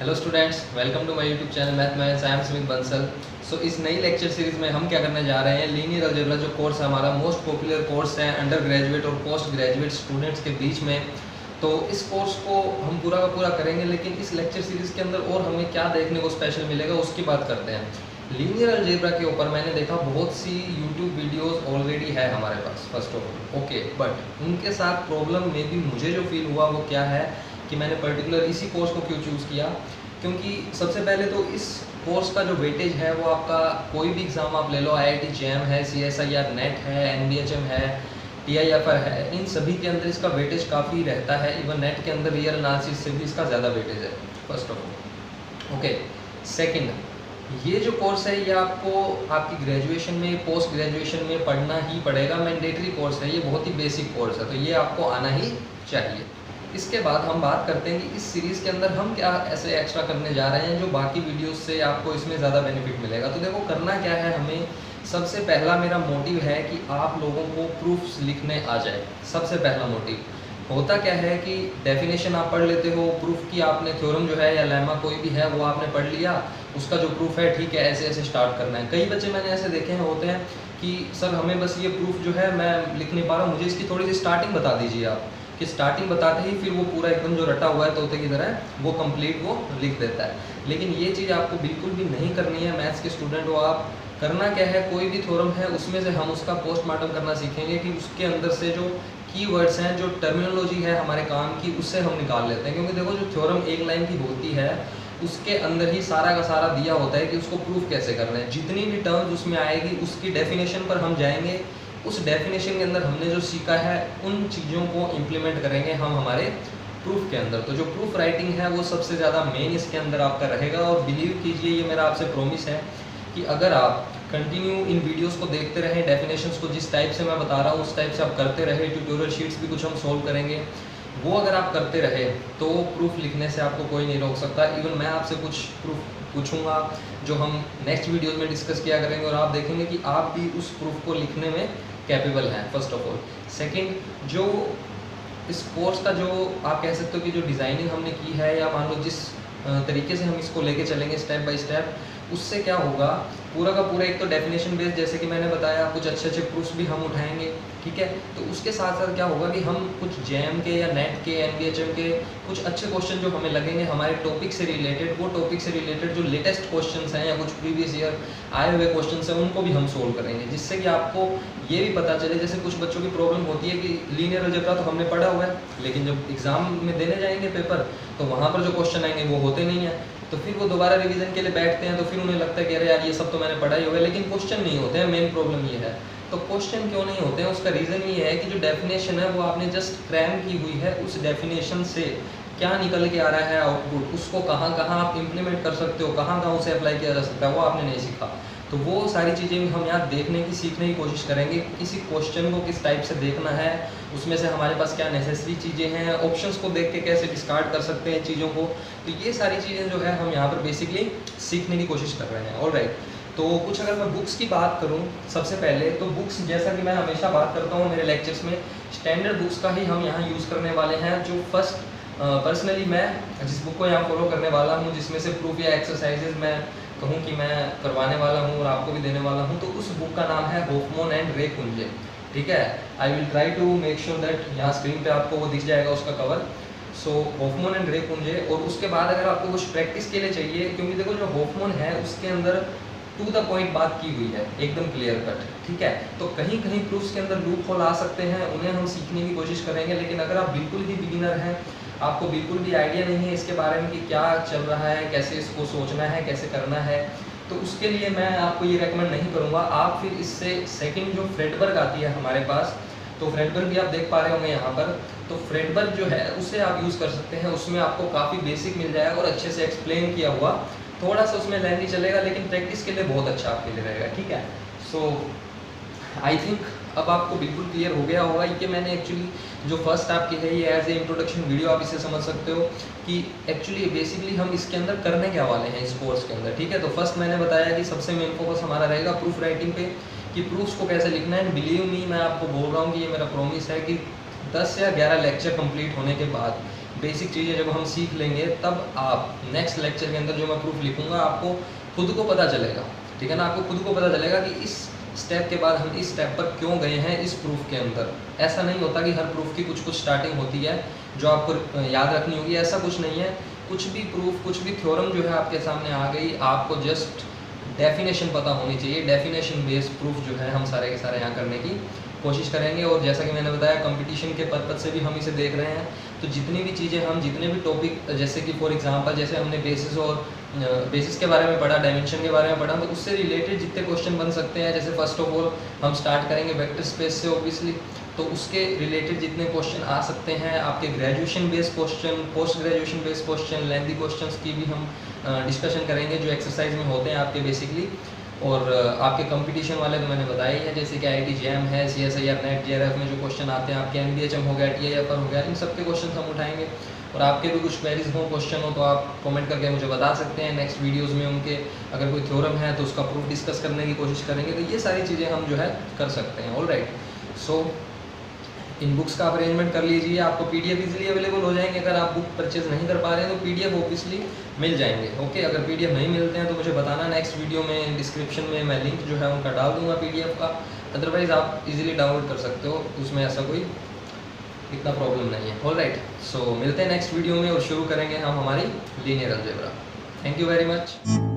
Hello students, welcome to my YouTube channel mathematics. I am Sumit Bansal. So इस नई lecture series में हम क्या करने जा रहे हैं, लीनियर अलजेब्रा जो कोर्स है हमारा मोस्ट पॉपुलर कोर्स है अंडर ग्रेजुएट और पोस्ट ग्रेजुएट स्टूडेंट्स के बीच में। तो इस कोर्स को हम पूरा का पूरा करेंगे, लेकिन इस लेक्चर सीरीज के अंदर और हमें क्या देखने को स्पेशल मिलेगा उसकी बात करते हैं। लीनियर अलजेब्रा के ऊपर मैंने देखा बहुत सी यूट्यूब वीडियोस ऑलरेडी है हमारे पास first of all, okay, but उनके साथ प्रॉब्लम में भी मुझे जो फील हुआ वो क्या है कि मैंने पर्टिकुलर इसी कोर्स को क्यों चूज़ किया। क्योंकि सबसे पहले तो इस कोर्स का जो वेटेज है वो आपका कोई भी एग्ज़ाम आप ले लो, IIT JAM है, CSIR नेट है, NBHM है, TIFR है, इन सभी के अंदर इसका वेटेज काफ़ी रहता है। इवन नेट के अंदर रियल एनालिसिस से भी इसका ज़्यादा वेटेज है first of all, okay. Second, ये जो कोर्स है ये आपको आपकी ग्रेजुएशन में पोस्ट ग्रेजुएशन में पढ़ना ही पड़ेगा, मैंडेटरी कोर्स है, ये बहुत ही बेसिक कोर्स है, तो ये आपको आना ही चाहिए। इसके बाद हम बात करते हैं कि इस सीरीज़ के अंदर हम क्या ऐसे एक्स्ट्रा करने जा रहे हैं जो बाकी वीडियोस से आपको इसमें ज़्यादा बेनिफिट मिलेगा। तो देखो, करना क्या है, हमें सबसे पहला मेरा मोटिव है कि आप लोगों को प्रूफ्स लिखने आ जाए। सबसे पहला मोटिव होता क्या है कि डेफिनेशन आप पढ़ लेते हो, प्रूफ की आपने थ्योरम जो है या लेमा कोई भी है वो आपने पढ़ लिया, उसका जो प्रूफ है ठीक है, ऐसे ऐसे स्टार्ट करना है। कई बच्चे मैंने ऐसे देखे हैं होते हैं कि सर हमें बस ये प्रूफ जो है मैं लिख नहीं पा रहा हूँ, मुझे इसकी थोड़ी सी स्टार्टिंग बता दीजिए आप, कि स्टार्टिंग बताते ही फिर वो पूरा एकदम जो रटा हुआ है तोते की तरह वो कंप्लीट वो लिख देता है। लेकिन ये चीज़ आपको बिल्कुल भी नहीं करनी है। मैथ्स के स्टूडेंट हो आप, करना क्या है, कोई भी थ्योरम है उसमें से हम उसका पोस्टमार्टम करना सीखेंगे कि उसके अंदर से जो कीवर्ड्स हैं, जो टर्मिनोलॉजी है हमारे काम की, उससे हम निकाल लेते हैं। क्योंकि देखो, जो थ्योरम एक लाइन की होती है उसके अंदर ही सारा का सारा दिया होता है कि उसको प्रूफ कैसे करना है। जितनी भी टर्म्स उसमें आएगी उसकी डेफिनेशन पर हम जाएंगे, उस डेफिनेशन के अंदर हमने जो सीखा है उन चीज़ों को इम्प्लीमेंट करेंगे हम हमारे प्रूफ के अंदर। तो जो प्रूफ राइटिंग है वो सबसे ज़्यादा मेन इसके अंदर आपका रहेगा। और बिलीव कीजिए, ये मेरा आपसे प्रॉमिस है कि अगर आप कंटिन्यू इन वीडियोस को देखते रहें, डेफिनेशंस को जिस टाइप से मैं बता रहा हूँ उस टाइप से आप करते रहे, ट्यूटोरियल शीट्स भी कुछ हम सोल्व करेंगे, वो अगर आप करते रहे तो प्रूफ लिखने से आपको कोई नहीं रोक सकता। इवन मैं आपसे कुछ प्रूफ पूछूंगा जो हम नेक्स्ट वीडियोस में डिस्कस किया करेंगे, और आप देखेंगे कि आप भी उस प्रूफ को लिखने में कैपेबल हैं फर्स्ट ऑफ ऑल। सेकंड, जो इस कोर्स का जो आप कह सकते हो कि जो डिज़ाइनिंग हमने की है, या मान लो जिस तरीके से हम इसको लेके चलेंगे स्टेप बाय स्टेप, उससे क्या होगा, पूरा का पूरा एक तो डेफिनेशन बेस्ड, जैसे कि मैंने बताया, कुछ अच्छे अच्छे प्रूफ्स भी हम उठाएंगे, ठीक है। तो उसके साथ साथ क्या होगा कि हम कुछ जैम के या नेट के NBHM के कुछ अच्छे क्वेश्चन जो हमें लगेंगे हमारे टॉपिक से रिलेटेड, वो टॉपिक से रिलेटेड जो लेटेस्ट क्वेश्चंस हैं या कुछ प्रीवियस ईयर आए हुए क्वेश्चंस हैं उनको भी हम सोल्व करेंगे, जिससे कि आपको ये भी पता चले। जैसे कुछ बच्चों की प्रॉब्लम होती है कि लीनियर अलजेब्रा तो हमने पढ़ा हुआ है, लेकिन जब एग्जाम में देने जाएंगे पेपर तो वहाँ पर जो क्वेश्चन आएंगे वो होते नहीं हैं, तो फिर वो दोबारा रिवीजन के लिए बैठते हैं, तो फिर उन्हें लगता है कि अरे यार ये सब तो मैंने पढ़ा ही होगा, लेकिन क्वेश्चन नहीं होते हैं। मेन प्रॉब्लम ये है। तो क्वेश्चन क्यों नहीं होते हैं, उसका रीज़न ये है कि जो डेफिनेशन है वो आपने जस्ट क्रैम की हुई है, उस डेफिनेशन से क्या निकल के आ रहा है आउटपुट, उसको कहाँ कहाँ आप इम्प्लीमेंट कर सकते हो, कहाँ कहाँ उसे अप्लाई किया जा सकता है, वो आपने नहीं सीखा। तो वो सारी चीज़ें हम यहाँ देखने की, सीखने की कोशिश करेंगे। किसी क्वेश्चन को किस टाइप से देखना है, उसमें से हमारे पास क्या नेसेसरी चीज़ें हैं, ऑप्शंस को देख के कैसे डिस्कार्ड कर सकते हैं चीज़ों को। तो ये सारी चीज़ें जो है हम यहाँ पर बेसिकली सीखने की कोशिश कर रहे हैं। ऑलराइट, तो कुछ अगर मैं बुक्स की बात करूँ सबसे पहले, तो बुक्स जैसा कि मैं हमेशा बात करता हूँ मेरे लेक्चर्स में, स्टैंडर्ड बुक्स का ही हम यहाँ यूज़ करने वाले हैं। जो फर्स्ट पर्सनली मैं जिस बुक को यहाँ फॉलो करने वाला हूँ, जिसमें से प्रूफ या एक्सरसाइजेज मैं कहूँ कि मैं करवाने वाला हूँ और आपको भी देने वाला हूँ, तो उस बुक का नाम है होफमैन एंड रे कुंजे, ठीक है। I will try to make sure that यहाँ स्क्रीन पे आपको वो दिख जाएगा उसका कवर। सो होफमैन एंड रे कुंजे। और उसके बाद अगर आपको कुछ प्रैक्टिस के लिए चाहिए, क्योंकि देखो जो होफमैन है उसके अंदर टू द पॉइंट बात की हुई है, एकदम क्लियर कट, ठीक है। तो कहीं कहीं प्रूफ्स के अंदर लूप होल आ सकते हैं, उन्हें हम सीखने की कोशिश करेंगे। लेकिन अगर आप बिल्कुल ही बिगिनर हैं, आपको बिल्कुल भी आइडिया नहीं है इसके बारे में कि क्या चल रहा है, कैसे इसको सोचना है, कैसे करना है, तो उसके लिए मैं आपको ये रेकमेंड नहीं करूँगा। आप फिर इससे सेकंड जो फ्रेडबर्ग आती है हमारे पास, तो फ्रेडबर्ग भी आप देख पा रहे होंगे यहाँ पर, तो फ्रेडबर्ग जो है उसे आप यूज़ कर सकते हैं। उसमें आपको काफ़ी बेसिक मिल जाएगा और अच्छे से एक्सप्लेन किया हुआ, थोड़ा सा उसमें लेंथी चलेगा लेकिन प्रैक्टिस के लिए बहुत अच्छा आपके लिए रहेगा, ठीक है। सो आई थिंक अब आपको बिल्कुल क्लियर हो गया होगा कि मैंने एक्चुअली जो फर्स्ट आपकी है ये एज ए इंट्रोडक्शन वीडियो आप इसे समझ सकते हो कि एक्चुअली बेसिकली हम इसके अंदर करने क्या वाले हैं इस कोर्स के अंदर, ठीक है। तो फर्स्ट मैंने बताया कि सबसे मेन फोकस हमारा रहेगा प्रूफ राइटिंग पे, कि प्रूफ्स को कैसे लिखना है। बिलीव मी, मैं आपको बोल रहा हूँ कि ये मेरा प्रॉमिस है कि 10 या 11 लेक्चर कंप्लीट होने के बाद बेसिक चीज़ें जब हम सीख लेंगे तब आप नेक्स्ट लेक्चर के अंदर जो मैं प्रूफ लिखूंगा आपको खुद को पता चलेगा, ठीक है ना, आपको खुद को पता चलेगा कि इस स्टेप के बाद हम इस स्टेप पर क्यों गए हैं इस प्रूफ के अंदर। ऐसा नहीं होता कि हर प्रूफ की कुछ स्टार्टिंग होती है जो आपको याद रखनी होगी, ऐसा कुछ नहीं है। कुछ भी प्रूफ, कुछ भी थ्योरम जो है आपके सामने आ गई, आपको जस्ट डेफिनेशन पता होनी चाहिए। डेफिनेशन बेस्ड प्रूफ जो है हम सारे के सारे यहाँ करने की कोशिश करेंगे। और जैसा कि मैंने बताया कंपटीशन के पर्पज से भी हम इसे देख रहे हैं, तो जितनी भी चीज़ें हम जितने भी टॉपिक, जैसे कि फॉर एग्जांपल जैसे हमने बेसिस और बेसिस के बारे में पढ़ा, डायमेंशन के बारे में पढ़ा, तो उससे रिलेटेड जितने क्वेश्चन बन सकते हैं, जैसे फर्स्ट ऑफ ऑल हम स्टार्ट करेंगे वेक्टर स्पेस से ऑब्वियसली, तो उसके रिलेटेड जितने क्वेश्चन आ सकते हैं, आपके graduation based question, post graduation based question, lengthy questions की भी हम डिस्कशन करेंगे जो एक्सरसाइज में होते हैं आपके बेसिकली। और आपके कंपटीशन वाले तो मैंने बताया ही है, जैसे कि IIT JAM है, CSIR नेट JRF में जो क्वेश्चन आते हैं, आपके NBHM हो गया, TIFR हो गया, इन सब के क्वेश्चन हम उठाएंगे। और आपके भी कुछ क्वेरीज हो, क्वेश्चन हो, तो आप कमेंट करके मुझे बता सकते हैं। नेक्स्ट वीडियोस में उनके अगर कोई थ्योरम है तो उसका प्रूफ डिस्कस करने की कोशिश करेंगे। तो ये सारी चीज़ें हम जो है कर सकते हैं। ऑलराइट, सो इन बुक्स का आप अरेंजमेंट कर लीजिए। आपको PDF इजीली अवेलेबल हो जाएंगे। अगर आप बुक परचेज नहीं कर पा रहे हैं तो PDF ऑब्वियसली मिल जाएंगे। ओके, अगर PDF नहीं मिलते हैं तो मुझे बताना, नेक्स्ट वीडियो में डिस्क्रिप्शन में मैं लिंक जो है उनका डाल दूंगा PDF का। अदरवाइज़ आप इजीली डाउनलोड कर सकते हो, उसमें ऐसा कोई इतना प्रॉब्लम नहीं है। ऑलराइट, सो मिलते हैं नेक्स्ट वीडियो में और शुरू करेंगे हम हमारी linear algebra. Thank you very much.